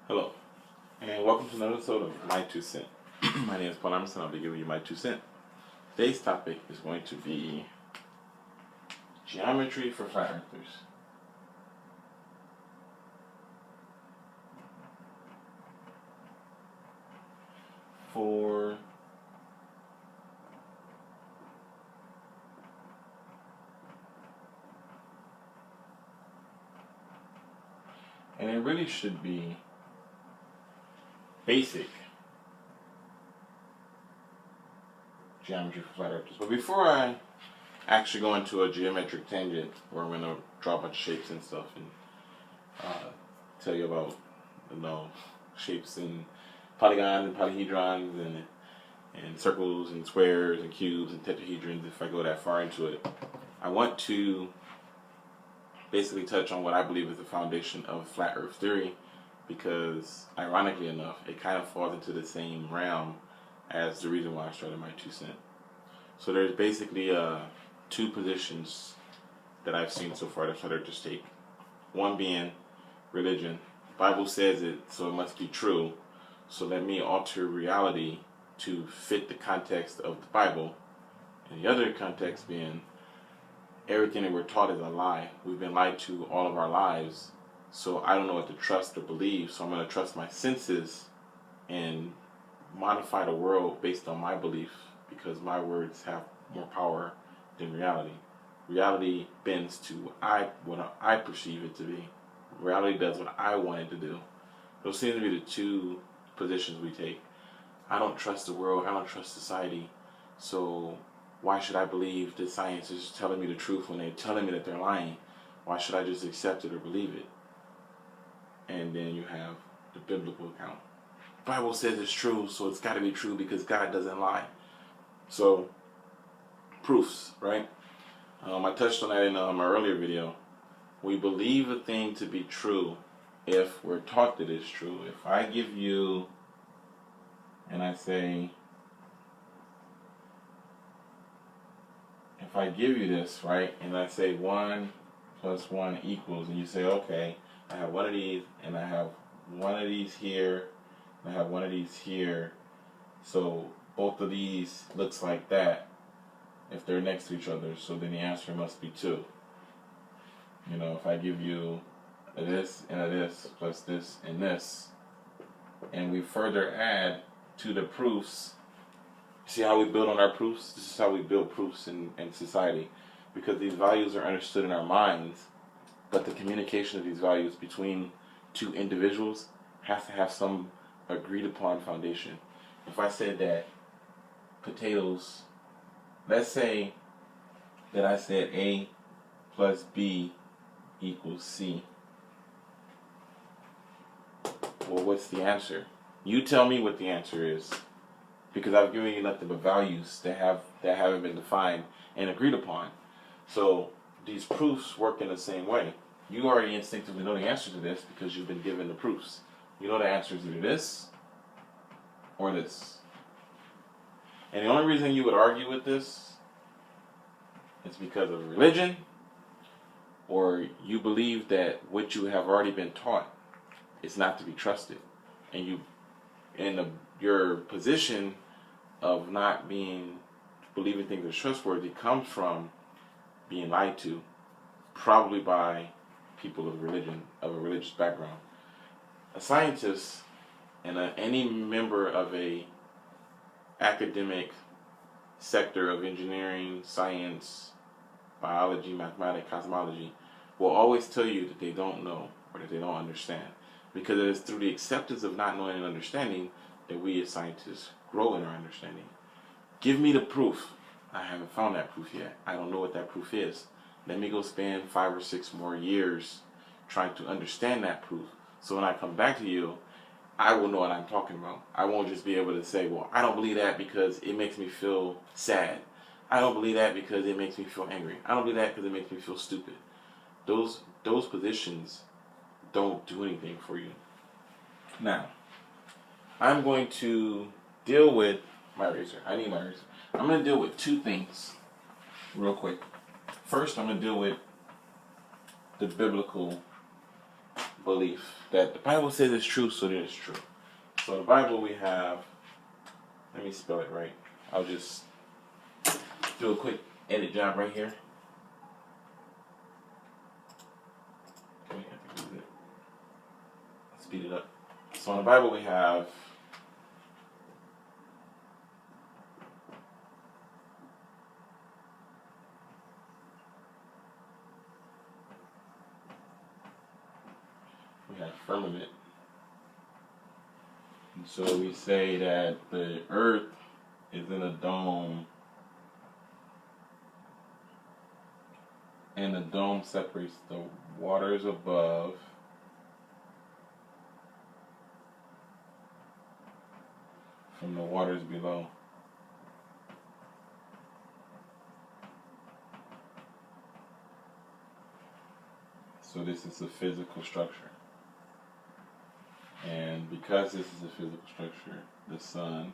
Hello, and welcome to another episode of My Two Cent. My name is Polygons, and I'll be giving you my 2 cents. Today's topic is going to be geometry for flat earthers. And it really should be basic geometry for flat earthers. But before I actually go into a geometric tangent where I'm going to draw a bunch of shapes and stuff and tell you about, shapes and polygons and polyhedrons and circles and squares and cubes and tetrahedrons, if I go that far into it, I want to basically touch on what I believe is the foundation of flat earth theory, because ironically enough, it kind of falls into the same realm as the reason why I started my 2 cents. So there's basically two positions that I've seen so far that flat earthers take. One being religion. The Bible says it, so it must be true. So let me alter reality to fit the context of the Bible. And the other context being everything that we're taught is a lie. We've been lied to all of our lives. So I don't know what to trust or believe. So I'm going to trust my senses and modify the world based on my belief, because my words have more power than reality. Reality bends to what I perceive it to be. Reality does what I want it to do. Those seem to be the two positions we take. I don't trust the world. I don't trust society. So why should I believe that science is telling me the truth when they're telling me that they're lying? Why should I just accept it or believe it? And then you have the biblical account. The Bible says it's true, so it's got to be true because God doesn't lie. So, proofs, right? I touched on that in my earlier video. We believe a thing to be true if we're taught that it's true. If I give you, and I say, if I give you this, right, and I say 1 plus 1 equals, and you say, okay, I have one of these, and I have one of these here, and I have one of these here, so both of these looks like that if they're next to each other, so then the answer must be 2. If I give you a this and a this plus this and this, and we further add to the proofs. See how we build on our proofs? This is how we build proofs in society, because these values are understood in our minds, but the communication of these values between two individuals has to have some agreed upon foundation. If I said that potatoes, let's say that I said A plus B equals C. Well, what's the answer? You tell me what the answer is, because I've given you nothing but values that haven't been defined and agreed upon. So these proofs work in the same way. You already instinctively know the answer to this because you've been given the proofs. You know the answer is either this or this. And the only reason you would argue with this is because of religion, or you believe that what you have already been taught is not to be trusted. And your position of not believing things are trustworthy comes from being lied to, probably by people of a religious background. A scientist and any member of a academic sector of engineering, science, biology, mathematics, cosmology will always tell you that they don't know or that they don't understand, because it is through the acceptance of not knowing and understanding that we as scientists grow in our understanding. Give me the proof. I haven't found that proof yet. I don't know what that proof is. Let me go spend 5 or 6 more years trying to understand that proof. So when I come back to you, I will know what I'm talking about. I won't just be able to say, well, I don't believe that because it makes me feel sad. I don't believe that because it makes me feel angry. I don't believe that because it makes me feel stupid. Those positions don't do anything for you. Now, I'm going to deal with my razor. I need my razor. I'm going to deal with 2 things real quick. First, I'm going to deal with the biblical belief that the Bible says it's true, so that it's true. So the Bible we have, let me spell it right. I'll just do a quick edit job right here. Wait, I think this is it. Speed it up. So in the Bible we have firmament. And so we say that the earth is in a dome, and the dome separates the waters above from the waters below. So this is a physical structure. And because this is a physical structure, the sun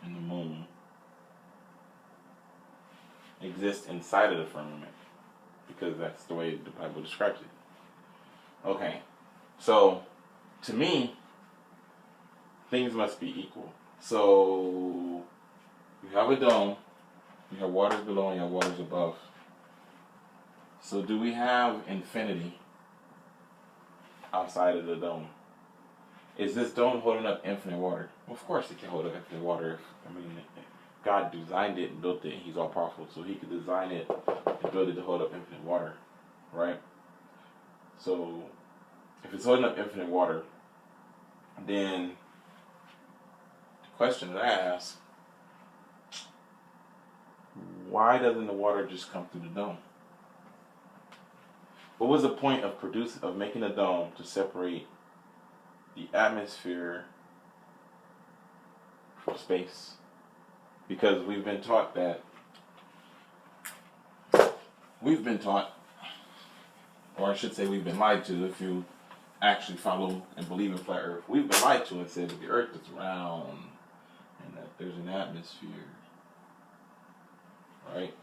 and the moon exist inside of the firmament, because that's the way the Bible describes it. Okay, so to me, things must be equal. So you have a dome, you have waters below and you have waters above. So do we have infinity outside of the dome? Is this dome holding up infinite water? Well, of course it can hold up infinite water. God designed it and built it, and He's all powerful, so He could design it and build it to hold up infinite water, right? So if it's holding up infinite water, then the question that I ask, why doesn't the water just come through the dome? What was the point of making a dome to separate the atmosphere from space? Because we've been taught, or I should say we've been lied to, if you actually follow and believe in flat earth. We've been lied to and said that the earth is round and that there's an atmosphere, right?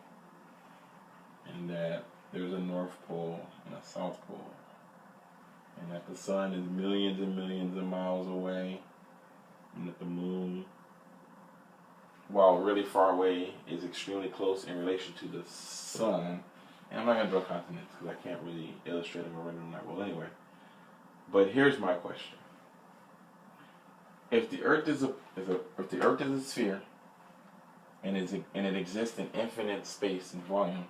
And that there's a North Pole and a South Pole, and that the sun is millions and millions of miles away, and that the moon, while really far away, is extremely close in relation to the sun. And I'm not going to draw continents because I can't really illustrate them or render them that well anyway. But here's my question: if the Earth is a sphere, and it exists in infinite space and volume,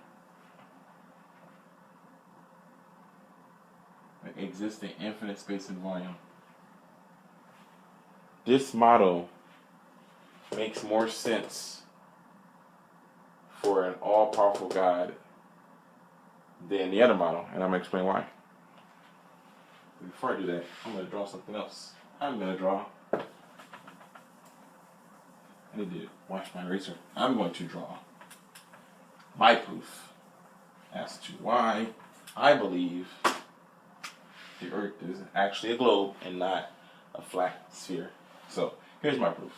this model makes more sense for an all-powerful God than the other model, and I'm going to explain why. Before I do that, I'm going to draw something else. I need to wash my eraser. I'm going to draw my proof as to why I believe the Earth is actually a globe and not a flat sphere. So, here's my proof.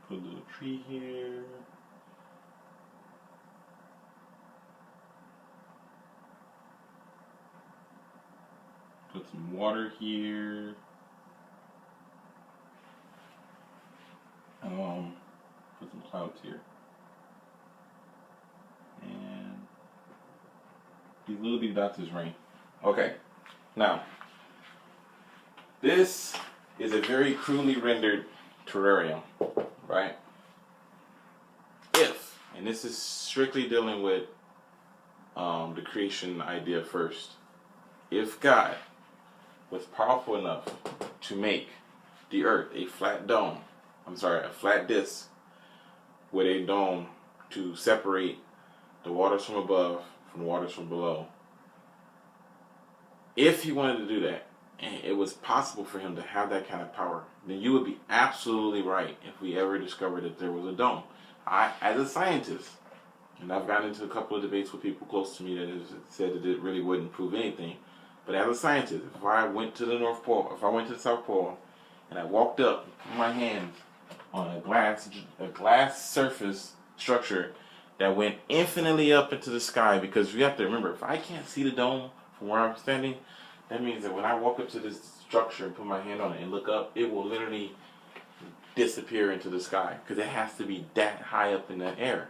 Put a little tree here. Put some water here. Put some clouds here. And these little bitty dots is rain. Okay. Now, this is a very crudely rendered terrarium, right? And this is strictly dealing with the creation idea first. If God was powerful enough to make the Earth a flat disc with a dome to separate the waters from above from the waters from below, if He wanted to do that, and it was possible for Him to have that kind of power, then you would be absolutely right if we ever discovered that there was a dome. I, as a scientist, and I've gotten into a couple of debates with people close to me that have said that it really wouldn't prove anything. But as a scientist, if I went to the North Pole, if I went to the South Pole, and I walked up with my hands on a glass surface structure that went infinitely up into the sky, because you have to remember, if I can't see the dome from where I'm standing, that means that when I walk up to this structure and put my hand on it and look up, it will literally disappear into the sky, because it has to be that high up in that air.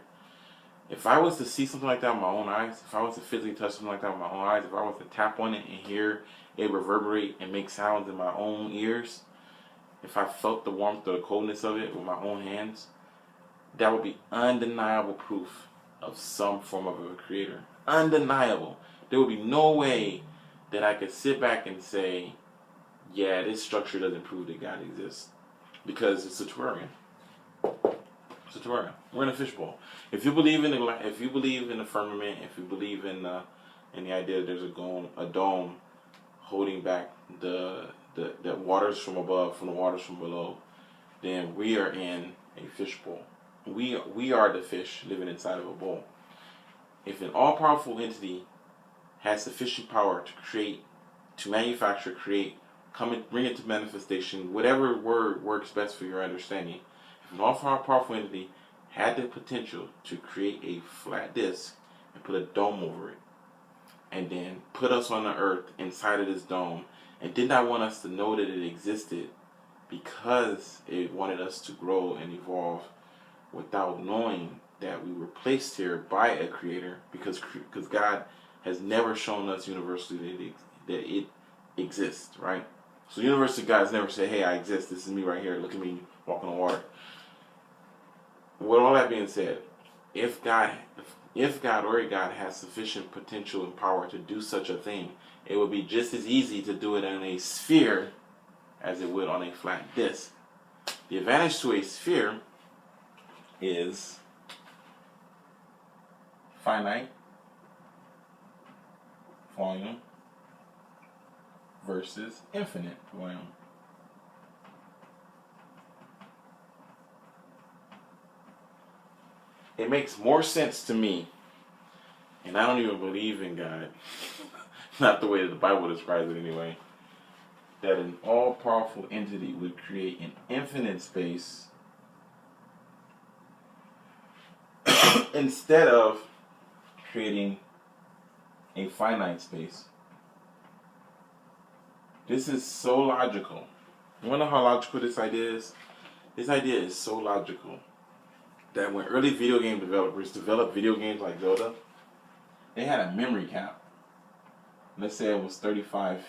If I was to see something like that with my own eyes, if I was to physically touch something like that with my own eyes, if I was to tap on it and hear it reverberate and make sounds in my own ears, if I felt the warmth or the coldness of it with my own hands, that would be undeniable proof of some form of a creator. Undeniable. There would be no way that I could sit back and say, yeah, this structure doesn't prove that God exists. Because it's a terrarium. It's a terrarium. We're in a fishbowl. If you believe in the firmament, if you believe in the idea that there's a dome holding back the waters from above from the waters from below, then we are in a fishbowl. We are the fish living inside of a bowl. If an all-powerful entity has sufficient power to create, to manufacture, create, bring it to manifestation, whatever word works best for your understanding. If an all-powerful entity had the potential to create a flat disk and put a dome over it, and then put us on the earth inside of this dome, and did not want us to know that it existed because it wanted us to grow and evolve without knowing that we were placed here by a creator, because God has never shown us universally that it exists, right? So universally, God has never said, hey, I exist, this is me right here, look at me walking on water. With all that being said, if God or a God has sufficient potential and power to do such a thing, it would be just as easy to do it on a sphere as it would on a flat disk. The advantage to a sphere is finite volume versus infinite volume. It makes more sense to me, and I don't even believe in God, not the way that the Bible describes it anyway, that an all-powerful entity would create an infinite space instead of creating a finite space. This is so logical. You want to know how logical this idea is? This idea is so logical that when early video game developers developed video games like Zelda, they had a memory cap. Let's say it was 35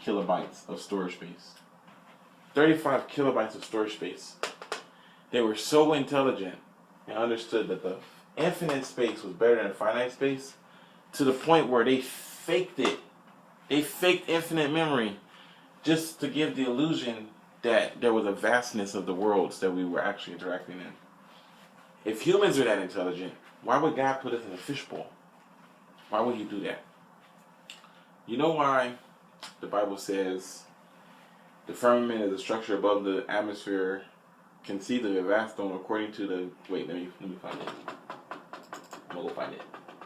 kilobytes of storage space. 35 kilobytes of storage space. They were so intelligent and understood that the infinite space was better than finite space, to the point where they faked it. They faked infinite memory just to give the illusion that there was a vastness of the worlds that we were actually interacting in. If humans are that intelligent, why would God put us in a fishbowl? Why would he do that? You know why the Bible says the firmament is a structure above the atmosphere, conceived of a vast dome according to the... Wait, let me find it. I'm going to go find it.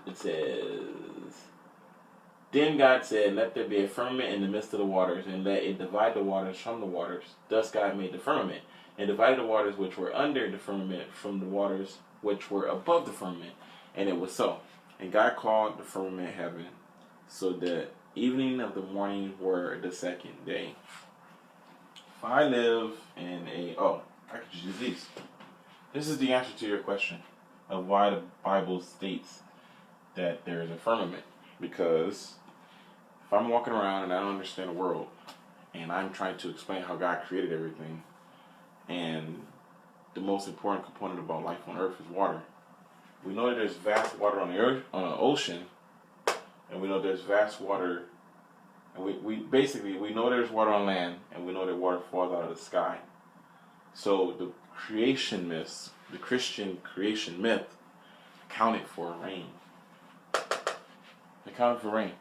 It says... Then God said, let there be a firmament in the midst of the waters, and let it divide the waters from the waters. Thus God made the firmament, and divided the waters which were under the firmament from the waters which were above the firmament. And it was so. And God called the firmament heaven. So the evening of the morning were the second day. If I live in a... Oh, I could just use these. This is the answer to your question of why the Bible states that there is a firmament. Because if I'm walking around and I don't understand the world, and I'm trying to explain how God created everything, and the most important component about life on Earth is water. We know that there's vast water on the earth, on the ocean, and we know there's vast water, and we know there's water on land, and we know that water falls out of the sky. So the creation myths, the Christian creation myth, accounted for rain. Accounted for rain.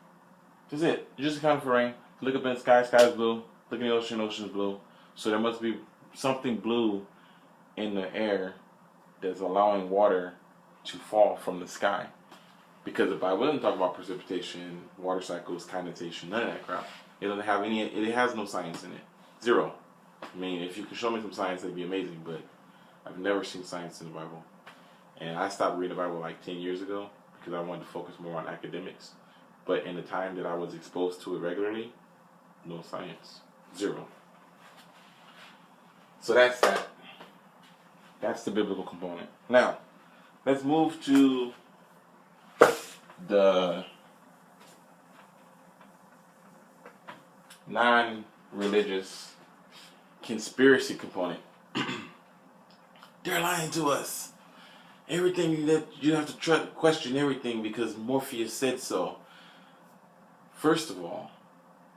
That's it. You just accounted for rain. Look up in the sky, sky is blue. Look in the ocean, ocean is blue. So there must be something blue in the air that's allowing water to fall from the sky. Because the Bible doesn't talk about precipitation, water cycles, condensation, none of that crap. It doesn't have any. It has no science in it. Zero. I mean, if you could show me some science, that'd be amazing. But I've never seen science in the Bible. And I stopped reading the Bible like 10 years ago because I wanted to focus more on academics. But in the time that I was exposed to it regularly, no science. Zero. So that's that. That's the biblical component. Now, let's move to the non-religious conspiracy component. They're lying to us. Everything that you have to question everything because Morpheus said so. First of all,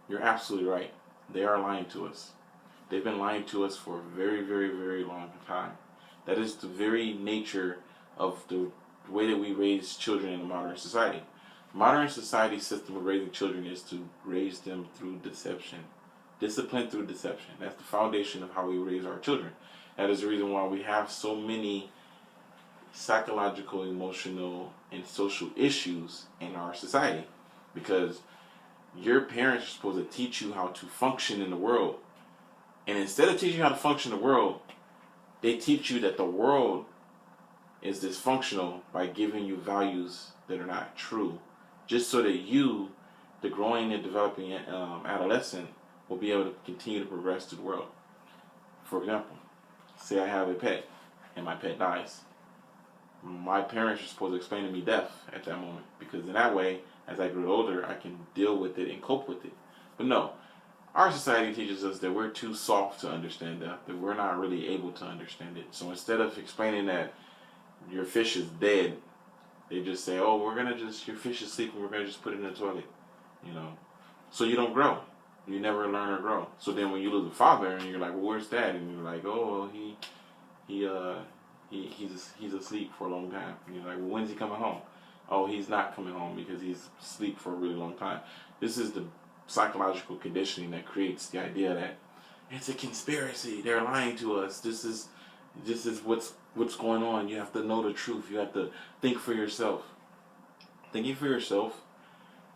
you're absolutely right. They are lying to us. They've been lying to us for a very, very, very long time. That is the very nature of the way that we raise children in a modern society. Modern society's system of raising children is to raise them through deception. Discipline through deception. That's the foundation of how we raise our children. That is the reason why we have so many psychological, emotional, and social issues in our society. Because your parents are supposed to teach you how to function in the world. And instead of teaching you how to function in the world, they teach you that the world is dysfunctional by giving you values that are not true. Just so that you, the growing and developing adolescent, will be able to continue to progress through the world. For example, say I have a pet and my pet dies. My parents are supposed to explain to me death at that moment, because in that way, as I grow older, I can deal with it and cope with it. But no, our society teaches us that we're too soft to understand death, that we're not really able to understand it. So instead of explaining that your fish is dead, they just say, oh, your fish is sleeping, we're going to just put it in the toilet, So you don't grow. You never learn or grow. So then when you lose a father and you're like, well, where's dad? And you're like, oh, he's asleep for a long time. And you're like, well, when's he coming home? Oh, he's not coming home because he's asleep for a really long time. This is the psychological conditioning that creates the idea that it's a conspiracy. They're lying to us. This is what's going on. You have to know the truth. You have to think for yourself. Thinking for yourself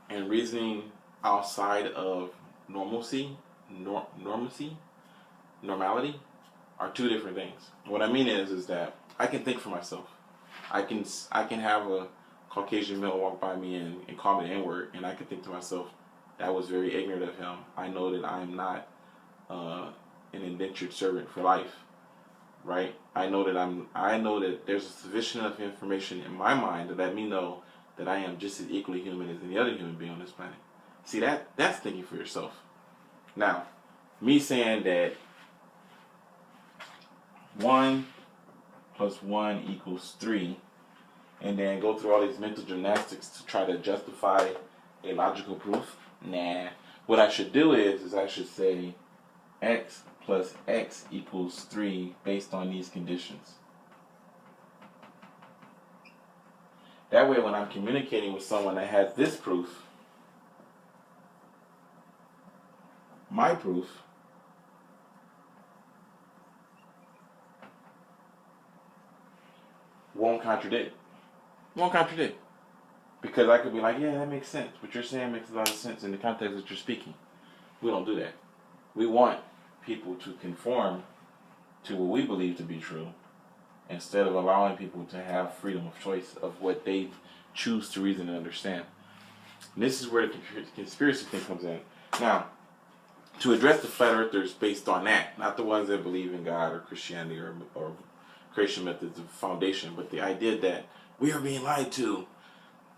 and reasoning outside of normality are two different things. What I mean is that I can think for myself. I can have a Caucasian male walk by me and call me the N-word, and I can think to myself, that was very ignorant of him. I know that I am not an indentured servant for life, right? I know that there's sufficient enough information in my mind to let me know that I am just as equally human as any other human being on this planet. See, that's thinking for yourself. Now, me saying that 1 + 1 = 3, and then go through all these mental gymnastics to try to justify a logical proof, nah. What I should do is I should say x plus x equals 3 based on these conditions. That way when I'm communicating with someone that has this proof, my proof won't contradict. Because I could be like, yeah, that makes sense. What you're saying makes a lot of sense in the context that you're speaking. We don't do that. We want people to conform to what we believe to be true, instead of allowing people to have freedom of choice of what they choose to reason and understand. And this is where the conspiracy thing comes in. Now, to address the flat earthers based on that, not the ones that believe in God or Christianity or creation methods of foundation, but the idea that we are being lied to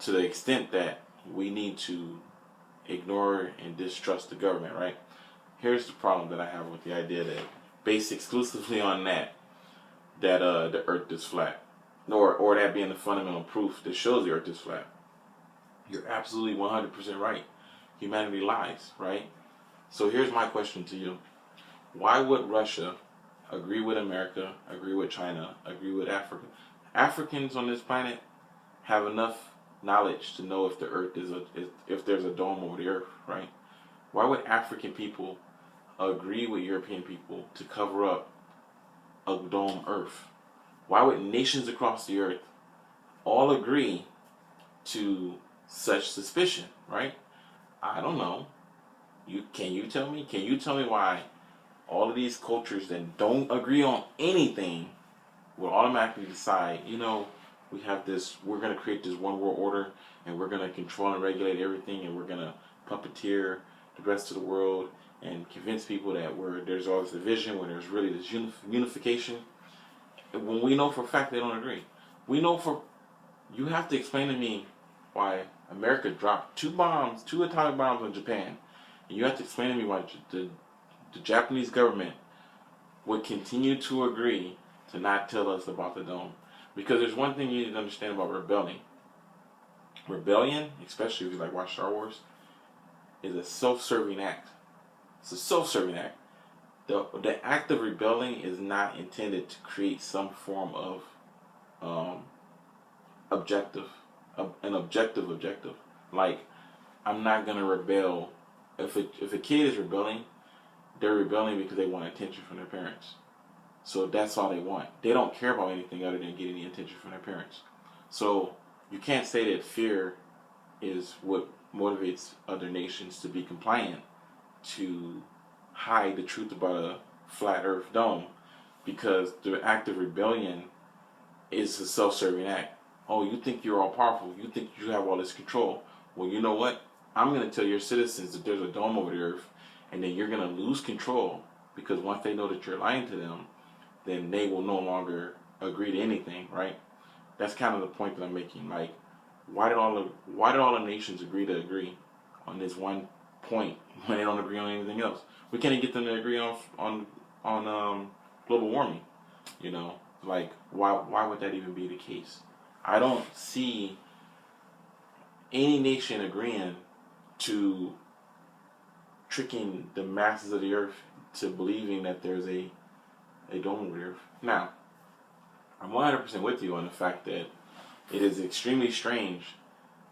the extent that we need to ignore and distrust the government, right? Here's the problem that I have with the idea that, based exclusively on that the earth is flat, or that being the fundamental proof that shows the earth is flat. You're absolutely 100% right. Humanity lies, right? So here's my question to you. Why would Russia agree with America, agree with China, agree with Africa? Africans on this planet have enough knowledge to know if the earth if there's a dome over the earth, right? Why would African people agree with European people to cover up a dome Earth? Why would nations across the earth all agree to such suspicion, right? I don't know. Can you tell me? Can you tell me why all of these cultures that don't agree on anything will automatically decide, we have this, we're going to create this one world order, and we're going to control and regulate everything, and we're going to puppeteer the rest of the world and convince people that there's all this division when there's really this unification. When we know for a fact they don't agree. You have to explain to me why America dropped two atomic bombs on Japan, and you have to explain to me why the Japanese government would continue to agree to not tell us about the dome. Because there's one thing you need to understand about rebelling. Rebellion, especially if you watch Star Wars, is a self-serving act. It's a self-serving act. The act of rebelling is not intended to create some form of objective. Like, I'm not gonna rebel. If a kid is rebelling, they're rebelling because they want attention from their parents. So that's all they want. They don't care about anything other than getting the attention from their parents. So you can't say that fear is what motivates other nations to be compliant to hide the truth about a flat earth dome, because the act of rebellion is a self-serving act. Oh, you think you're all powerful. You think you have all this control. Well, you know what? I'm going to tell your citizens that there's a dome over the earth, and then you're going to lose control, because once they know that you're lying to them, then they will no longer agree to anything, right? That's kind of the point that I'm making. Like, why did all the nations agree on this one point when they don't agree on anything else? We can't even get them to agree on global warming. Like, why would that even be the case? I don't see any nation agreeing to tricking the masses of the earth to believing that there's a dome over the earth. Now, I'm 100% with you on the fact that it is extremely strange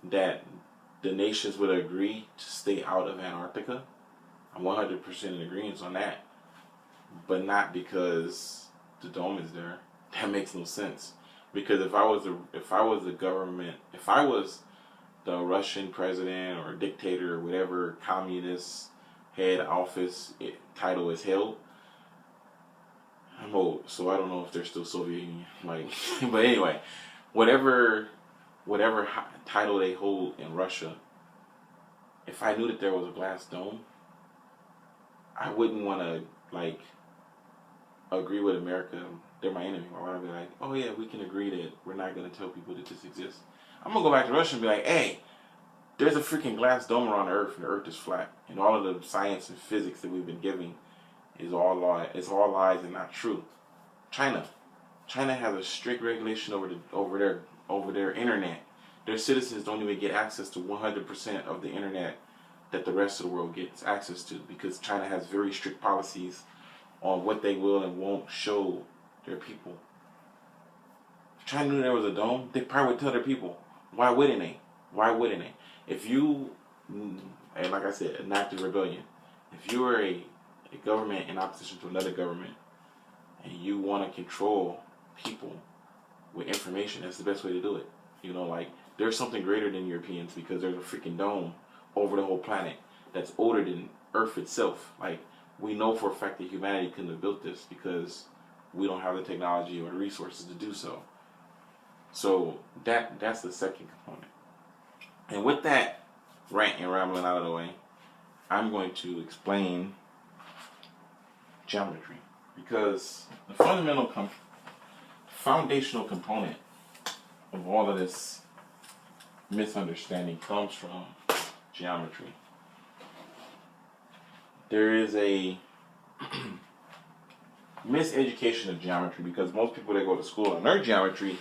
that the nations would agree to stay out of Antarctica. I'm 100% in agreement on that, but not because the dome is there. That makes no sense. Because if I was the government, if I was the Russian president or dictator or whatever communist head office title is held, I'm old, so I don't know if they're still Soviet Union. But anyway, whatever title they hold in Russia, if I knew that there was a glass dome, I wouldn't want to agree with America. They're my enemy. Why would I be like, oh yeah, we can agree that we're not going to tell people that this exists? I'm going to go back to Russia and be like, hey, there's a freaking glass dome around the earth, and the earth is flat. And all of the science and physics that we've been giving is all lies. It's all lies and not true. China has a strict regulation over their internet. Their citizens don't even get access to 100% of the internet that the rest of the world gets access to, because China has very strict policies on what they will and won't show their people. If China knew there was a dome, they probably would tell their people. Why wouldn't they? If you, and like I said, an act of rebellion, if you are a government in opposition to another government, and you want to control people with information, that's the best way to do it. There's something greater than Europeans, because there's a freaking dome over the whole planet that's older than Earth itself. We know for a fact that humanity couldn't have built this because we don't have the technology or the resources to do so. So that's the second component. And with that rant and rambling out of the way, I'm going to explain geometry, because the foundational component of all of this misunderstanding comes from geometry. There is a miseducation of geometry, because most people that go to school and learn geometry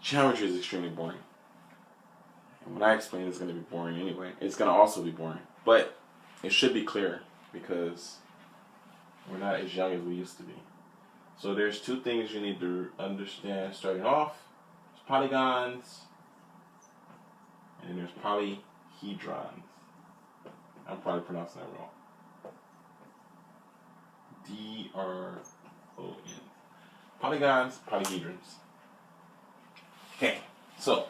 is extremely boring. And when I explain it's going to be boring anyway, it's going to also be boring. But it should be clear, because we're not as young as we used to be. So there's two things you need to understand starting off. There's polygons, and then there's polyhedrons. I'm probably pronouncing that wrong. D-R-O-N. Polygons, polyhedrons. Okay, so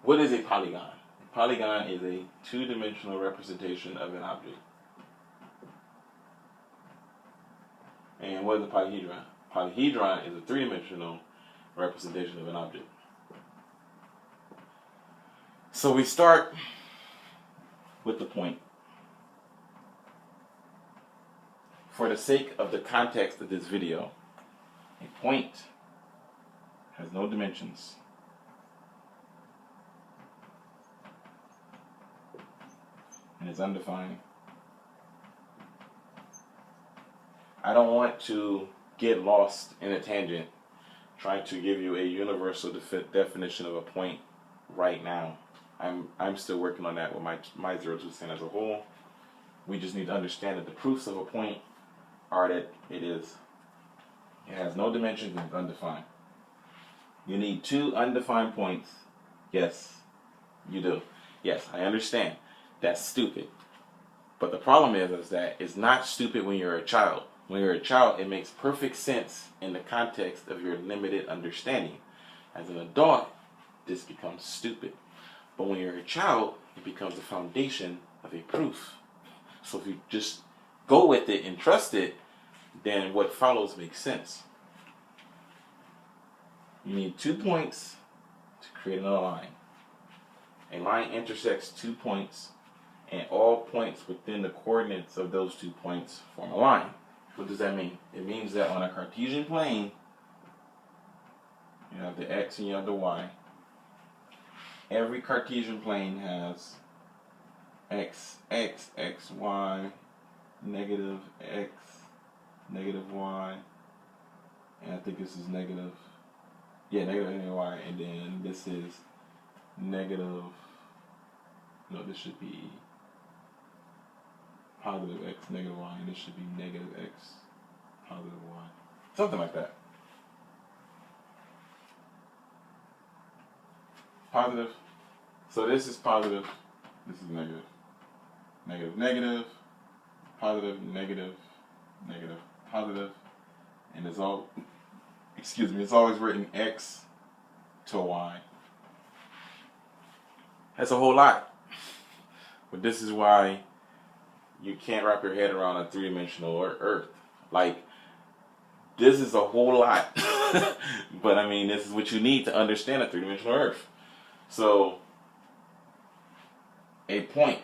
what is a polygon? A polygon is a two-dimensional representation of an object. And what is a polyhedron? Polyhedron is a three-dimensional representation of an object. So we start with the point. For the sake of the context of this video, a point has no dimensions. And is undefined. I don't want to get lost in a tangent trying to give you a universal definition of a point right now. I'm still working on that with my 02 cent as a whole. We just need to understand that the proofs of a point are that it has no dimensions and is undefined. You need two undefined points. Yes, you do. Yes, I understand. That's stupid. But the problem is that it's not stupid when you're a child. When you're a child, it makes perfect sense in the context of your limited understanding. As an adult, this becomes stupid. But when you're a child, it becomes the foundation of a proof. So if you just go with it and trust it, then what follows makes sense. You need 2 points to create another line. A line intersects 2 points, and all points within the coordinates of those 2 points form a line. What does that mean? It means that on a Cartesian plane, you have the x and you have the y. Every Cartesian plane has x, x, x, y, negative x, negative y, and I think this is negative y, and then this is negative, no, this should be positive x, negative y, and this should be negative x, positive y. Something like that. Positive. So this is positive, this is negative. Negative, negative, positive, negative, negative, positive. And it's all, it's always written x to y. That's a whole lot. But this is why you can't wrap your head around a three-dimensional Earth. Like, this is a whole lot. But I mean, this is what you need to understand a three-dimensional Earth. So, a point.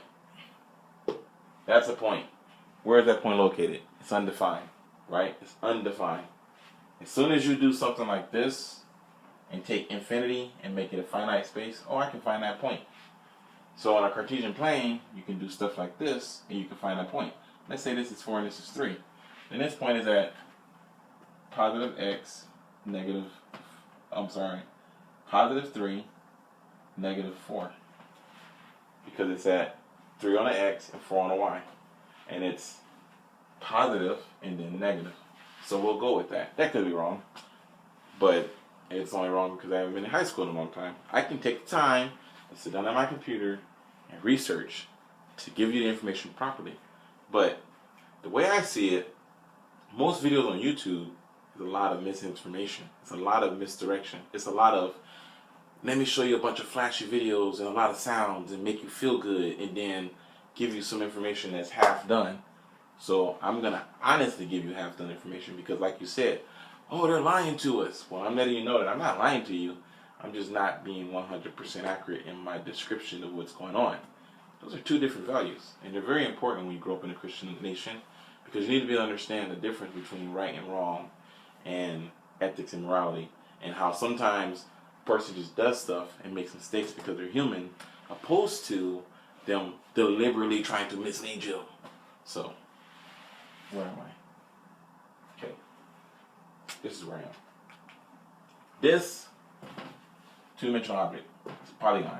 That's a point. Where is that point located? It's undefined, right? It's undefined. As soon as you do something like this and take infinity and make it a finite space, oh, I can find that point. So on a Cartesian plane, you can do stuff like this and you can find that point. Let's say this is 4 and this is 3. Then this point is at positive x, positive 3, negative 4. Because it's at 3 on the x and 4 on the y. And it's positive and then negative. So we'll go with that. That could be wrong. But it's only wrong because I haven't been in high school in a long time. I can take the time and sit down at my computer and research to give you the information properly. But the way I see it, most videos on YouTube is a lot of misinformation. It's a lot of misdirection. It's a lot of, let me show you a bunch of flashy videos and a lot of sounds and make you feel good and then give you some information that's half done. So I'm going to honestly give you half done information because like you said, oh, they're lying to us. Well, I'm letting you know that I'm not lying to you. I'm just not being 100% accurate in my description of what's going on. Those are two different values. And they're very important when you grow up in a Christian nation because you need to be able to understand the difference between right and wrong and ethics and morality and how sometimes a person just does stuff and makes mistakes because they're human opposed to them deliberately trying to mislead you. So, where am I? Okay. This is where I am. This two-dimensional object is a polygon.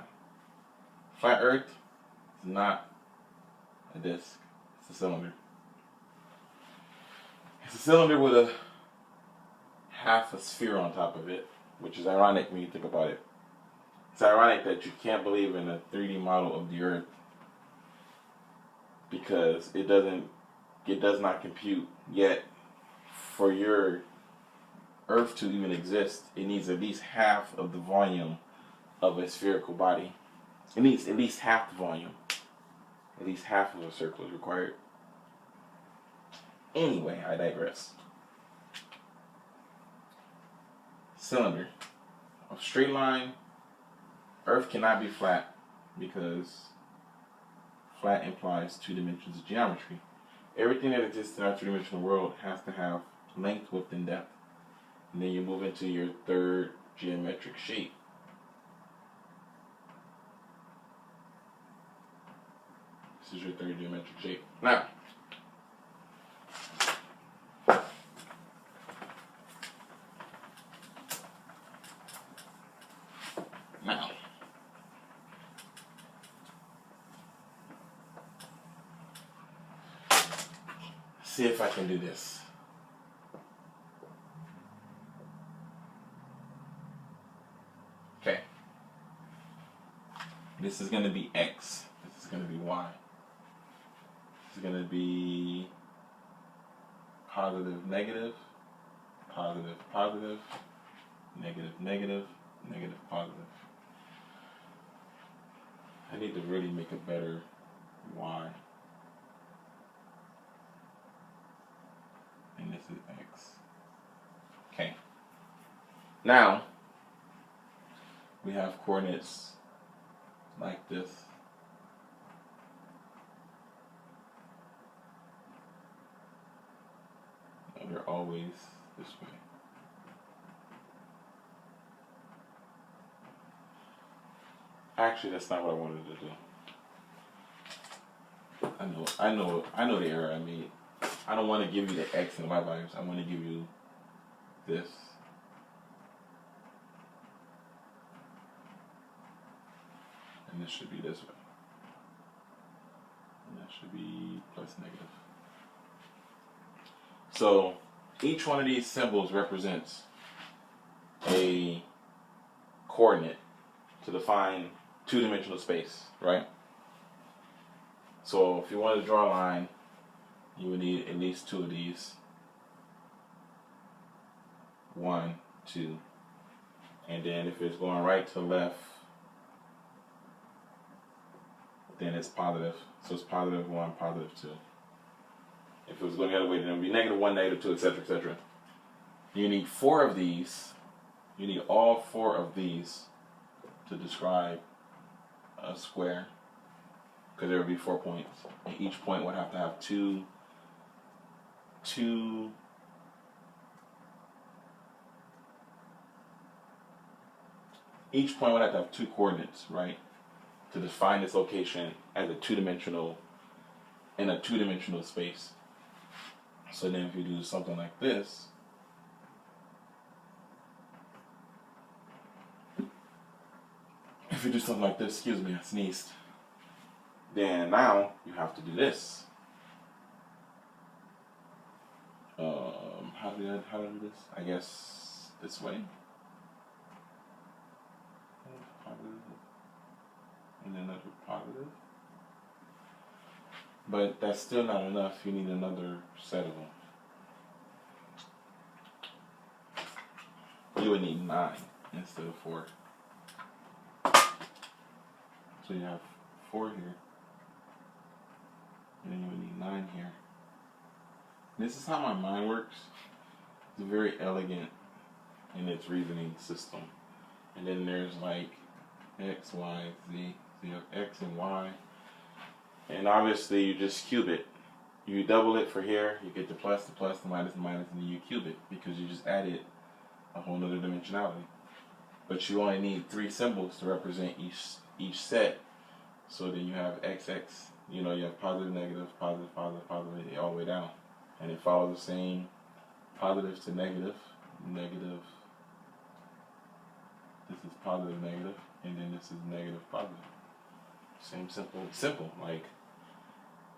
Flat Earth is not a disk. It's a cylinder. It's a cylinder with a half a sphere on top of it, which is ironic when you think about it. It's ironic that you can't believe in a 3D model of the Earth because it does not compute yet for your Earth to even exist, it needs at least half of the volume of a spherical body. It needs at least half the volume. At least half of a circle is required. Anyway, I digress. Cylinder. A straight line. Earth cannot be flat because flat implies 2 dimensions of geometry. Everything that exists in our 3-dimensional world has to have length, width, and depth. And then you move into your third geometric shape. This is your third geometric shape. Now, see if I can do this. Okay. This is going to be X. This is going to be Y. This is going to be positive, negative, positive, positive, negative, negative, negative, positive. I need to really make a better Y. And this is X. Okay. Now, we have coordinates like this. And they're always this way. Actually, that's not what I wanted to do. I know the error I made. I don't want to give you the X and Y values. I want to give you this. And this should be this way. And that should be plus negative. So each one of these symbols represents a coordinate to define 2-dimensional space, right? So if you want to draw a line, you would need at least 2 of these. 1, 2. And then if it's going right to left, then it's positive. So it's positive 1, positive 2. If it was going the other way, then it would be negative 1, negative 2, etc., etc. You need 4 of these. You need all 4 of these to describe a square, because there would be 4 points. And each point would have to have two. Each point would have to have 2 coordinates, right, to define its location as a 2-dimensional in a 2-dimensional space. So then, if you do something like this, excuse me, I sneezed. Then now you have to do this. How do I do this? I guess this way. And then another positive. But that's still not enough. You need another set of them. You would need 9 instead of 4. So you have 4 here. And then you would need 9 here. This is how my mind works. It's very elegant in its reasoning system. And then there's like X, Y, Z. So you have X and Y. And obviously you just cube it. You double it for here, you get the plus, the minus, and then you cube it because you just added a whole nother dimensionality. But you only need 3 symbols to represent each set. So then you have XX, you have positive, negative, positive, positive, positive, all the way down. And it follows the same positive to negative, negative. This is positive, negative, and then this is negative, positive. Same simple. Like,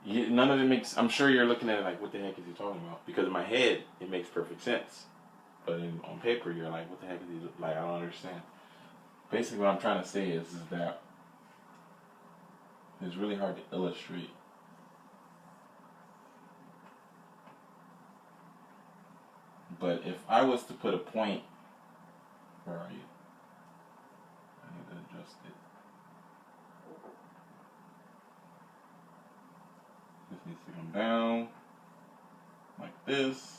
none of it makes. I'm sure you're looking at it like, what the heck is he talking about? Because in my head, it makes perfect sense, but on paper, you're like, what the heck is he like? I don't understand. Basically, what I'm trying to say is that it's really hard to illustrate. But if I was to put a point, where are you? I need to adjust it. This needs to come down like this.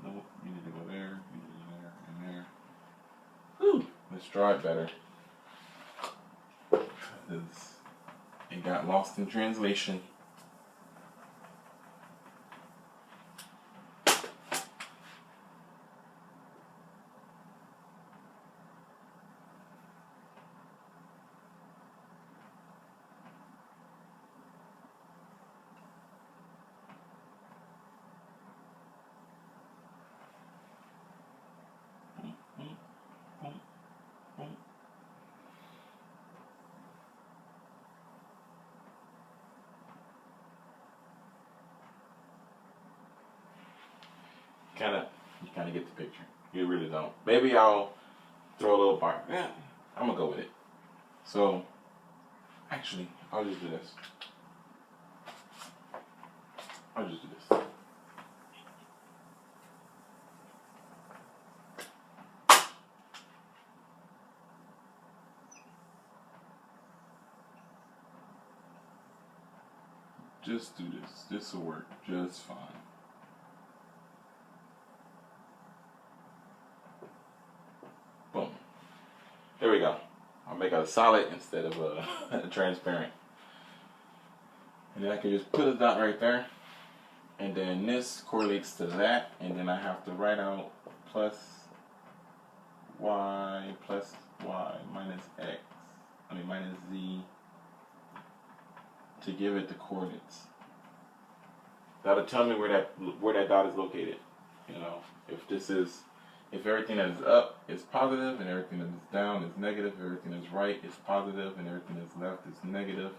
Nope, you need to go there, you need to go there, and there. Whew, let's draw it better. Because it got lost in translation. You kind of get the picture. You really don't. Maybe I'll throw a little bar. Yeah, I'm gonna go with it. So, actually, I'll just do this. I'll just do this. Just do this. This will work just fine. Boom. There we go. I'll make a solid instead of a transparent. And then I can just put a dot right there. And then this correlates to that. And then I have to write out plus y minus x. Minus z to give it the coordinates. That'll tell me where that dot is located. You know, if everything that is up is positive and everything that is down is negative, everything that is right is positive and everything that is left is negative,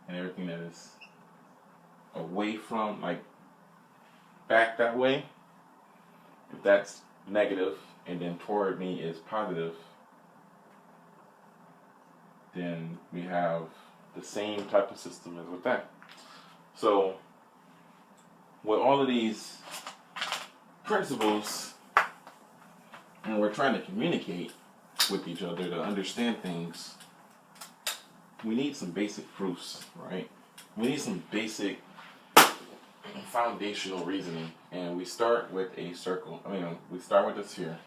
and everything that is away from, like back that way, if that's negative and then toward me is positive, then we have the same type of system as with that. So with all of these principles, and we're trying to communicate with each other to understand things, we need some basic proofs, right? We need some basic foundational reasoning, and we start with a circle. We start with a sphere.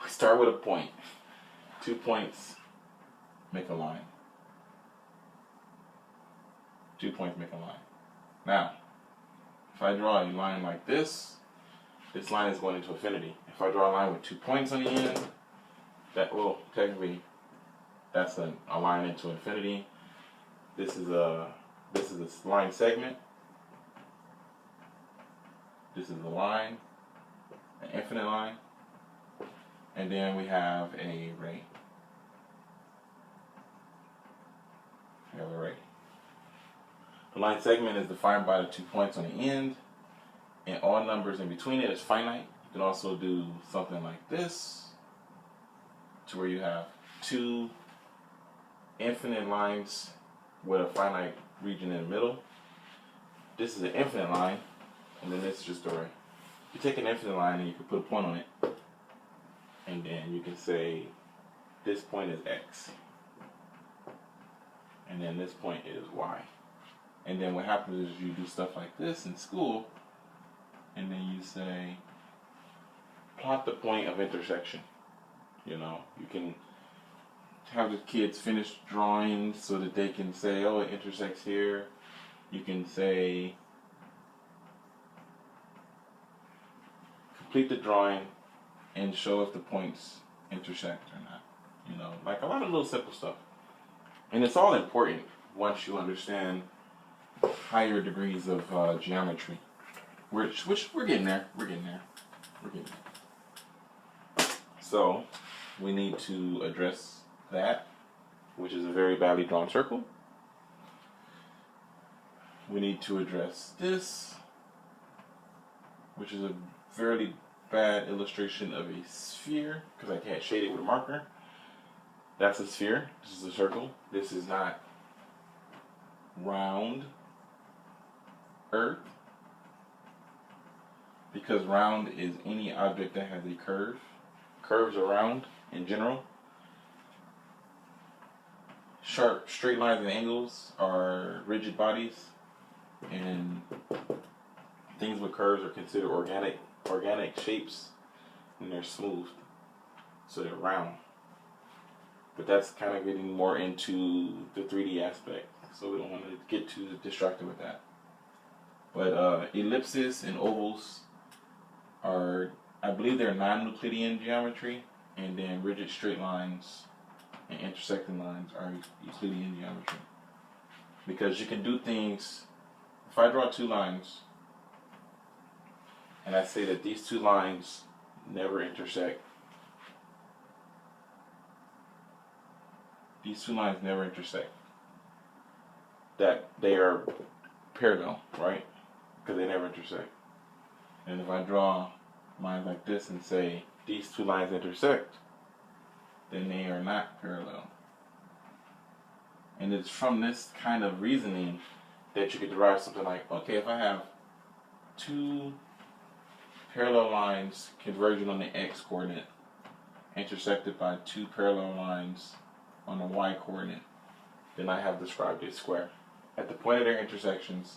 We start with a point. 2 points make a line. 2 points make a line. Now, if I draw a line like this line is going into infinity. If I draw a line with 2 points on the end, technically that's a line into infinity. This is a line segment. This is a line, an infinite line, and then we have a ray. We have a ray. The line segment is defined by the 2 points on the end, and all numbers in between it is finite. You can also do something like this, to where you have 2 infinite lines with a finite region in the middle. This is an infinite line, and then this is just a ray. You take an infinite line and you can put a point on it, and then you can say this point is x, and then this point is y. And then what happens is you do stuff like this in school, and then you say plot the point of intersection. You know, you can have the kids finish drawing so that they can say, oh, it intersects here. You can say complete the drawing and show if the points intersect or not. You know, like a lot of little simple stuff. And it's all important once you understand higher degrees of geometry. Which we're getting there. We're getting there. So we need to address that, which is a very badly drawn circle. We need to address this, which is a fairly bad illustration of a sphere, because I can't shade it with a marker. That's a sphere. This is a circle. This is not round Earth. because round is any object that has a curve. Curves are round in general. Sharp, straight lines and angles are rigid bodies, and things with curves are considered organic shapes, and they're smooth, so they're round. But that's kind of getting more into the 3D aspect, so we don't want to get too distracted with that. But ellipses and ovals are, I believe they're non-Euclidean geometry, and then rigid straight lines and intersecting lines are Euclidean geometry. Because you can do things, if I draw two lines, and I say that these two lines never intersect, these two lines never intersect, that they are parallel, right? Because they never intersect. And if I draw lines like this and say these two lines intersect, then they are not parallel. And it's from this kind of reasoning that you could derive something like, okay, if I have two parallel lines converging on the x coordinate intersected by two parallel lines on the y coordinate, then I have described a square. At the point of their intersections,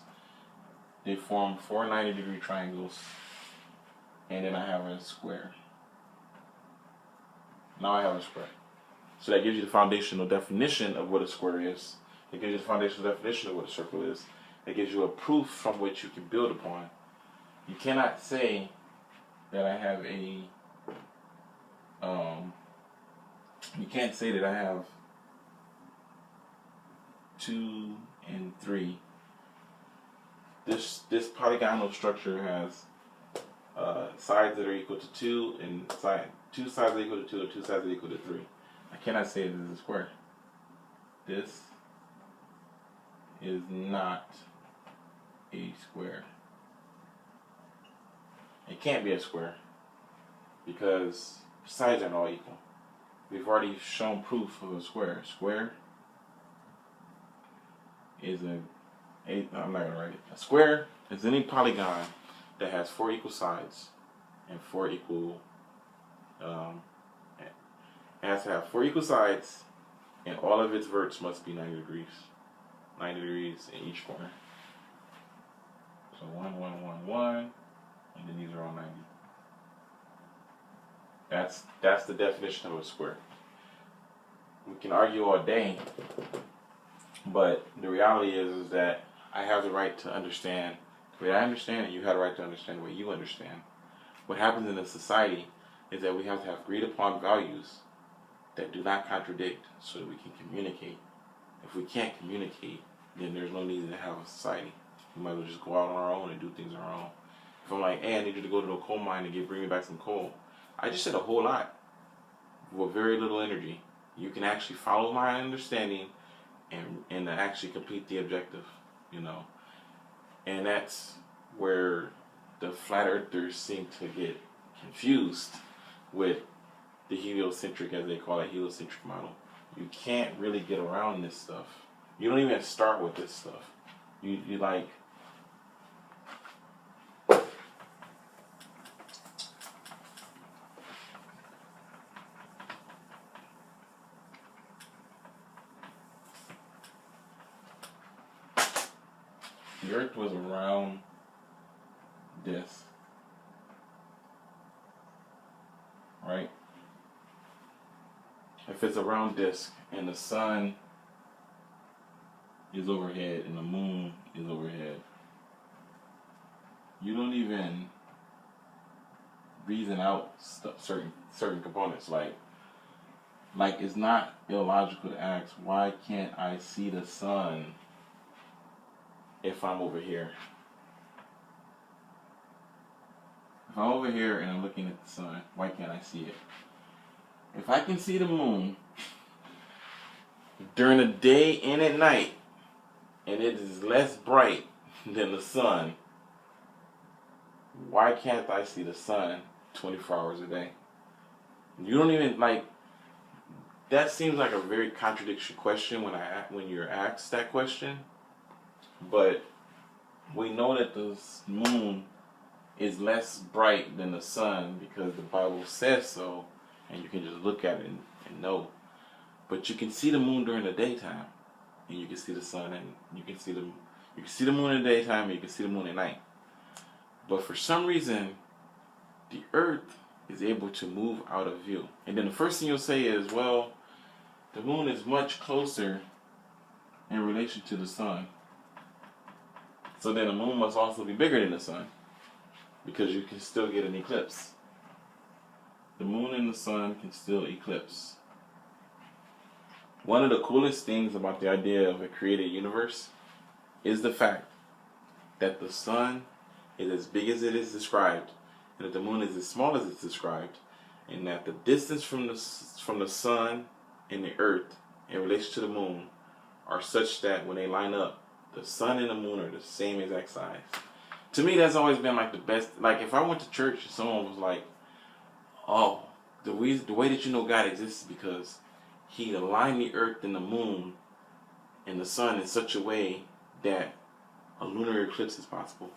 they form four 90-degree triangles, and then I have a square. Now I have a square. So that gives you the foundational definition of what a square is. It gives you the foundational definition of what a circle is. It gives you a proof from which you can build upon. You cannot say that I have a, you can't say that I have 2 and 3. This polygonal structure has sides that are equal to 2 and two sides are equal to 2 and two sides are equal to 3. I cannot say this is a square. This is not a square. It can't be a square because sides aren't all equal. We've already shown proof of a square. Square is I'm not gonna write it. A square is any polygon that has 4 equal sides and 4 equal. It has to have 4 equal sides, and all of its verts must be 90 degrees. 90 degrees in each corner. So 1, 1, 1, 1, and then these are all 90. That's the definition of a square. We can argue all day, but the reality is that I have the right to understand the way I understand, and you have the right to understand the way you understand. What happens in a society is that we have to have agreed upon values that do not contradict so that we can communicate. If we can't communicate, then there's no need to have a society. We might as well just go out on our own and do things on our own. If I'm like, hey, I need you to go to the coal mine and bring me back some coal, I just said a whole lot with very little energy. You can actually follow my understanding and actually complete the objective, you know. And that's where the flat earthers seem to get confused with the heliocentric, as they call it, heliocentric model. You can't really get around this stuff. You don't even start with this stuff. You like, the earth was a round disc, right? If it's a round disc and the sun is overhead and the moon is overhead, you don't even reason out certain components. Like it's not illogical to ask, why can't I see the sun if I'm over here? If I'm over here and I'm looking at the sun, why can't I see it? If I can see the moon during the day and at night, and it is less bright than the sun, why can't I see the sun 24 hours a day? You don't even, like, that seems like a very contradictory question when you're asked that question. But we know that the moon is less bright than the sun because the Bible says so, and you can just look at it and know. But you can see the moon during the daytime, and you can see the sun, and you can see the moon in the daytime, and you can see the moon at night. But for some reason, the Earth is able to move out of view. And then the first thing you'll say is, well, the moon is much closer in relation to the sun. So then the moon must also be bigger than the sun, because you can still get an eclipse. The moon and the sun can still eclipse. One of the coolest things about the idea of a created universe is the fact that the sun is as big as it is described, and that the moon is as small as it's described, and that the distance from the sun and the earth in relation to the moon are such that when they line up, the sun and the moon are the same exact size. To me, that's always been like the best. Like if I went to church and someone was like, "Oh, the way that you know God exists is because He aligned the earth and the moon and the sun in such a way that a lunar eclipse is possible,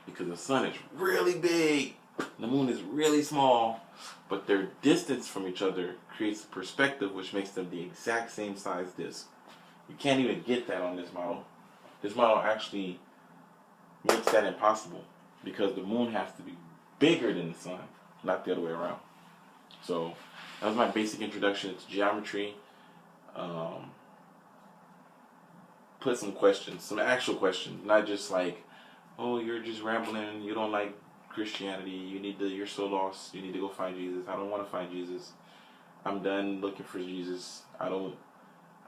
because the sun is really big, the moon is really small, but their distance from each other creates a perspective which makes them the exact same size disk." You can't even get that on this model. This model actually makes that impossible, because the moon has to be bigger than the sun, not the other way around. So that was my basic introduction to geometry. Put some questions, some actual questions, not just like, oh, you're just rambling, you don't like Christianity, you're so lost, you need to go find Jesus. I don't want to find Jesus. I'm done looking for Jesus. I don't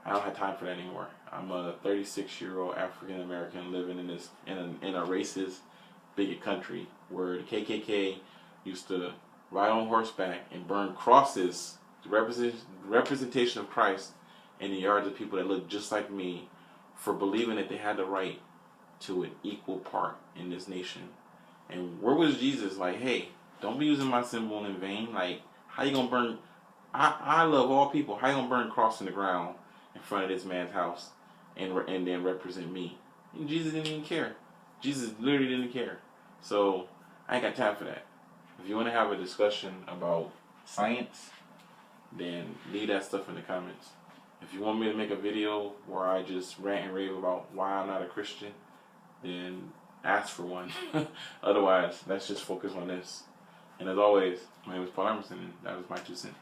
have time for that anymore. I'm a 36-year-old African American living in a racist, bigot country where the KKK used to ride on horseback and burn crosses, the representation of Christ, in the yards of people that look just like me, for believing that they had the right to an equal part in this nation. And where was Jesus? Like, hey, don't be using my symbol in vain. Like, how you gonna burn? I love all people. How you gonna burn a cross in the ground in front of this man's house and then represent me? And Jesus didn't even care. Jesus literally didn't care. So I ain't got time for that. If you want to have a discussion about science, then leave that stuff in the comments. If you want me to make a video where I just rant and rave about why I'm not a Christian, then ask for one. Otherwise, let's just focus on this. And as always, my name is Paul Emerson, and that was my 2 cents.